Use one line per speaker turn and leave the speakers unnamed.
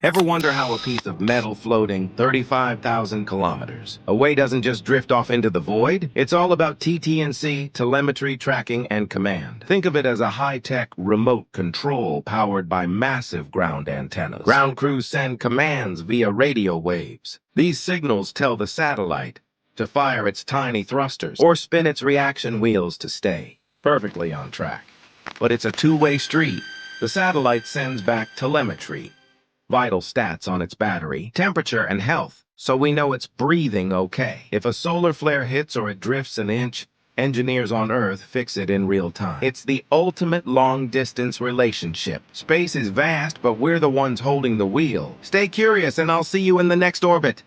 Ever wonder how a piece of metal floating 35,000 kilometers away doesn't just drift off into the void? It's all about TT&C, telemetry, tracking, and command. Think of it as a high-tech remote control powered by massive ground antennas. Ground crews send commands via radio waves. These signals tell the satellite to fire its tiny thrusters or spin its reaction wheels to stay perfectly on track. But it's a two-way street. The satellite sends back telemetry, vital stats on its battery, temperature, and health, so we know it's breathing okay. If a solar flare hits or it drifts an inch, engineers on Earth fix it in real time. It's the ultimate long-distance relationship. Space is vast, but we're the ones holding the wheel. Stay curious, and I'll see you in the next orbit.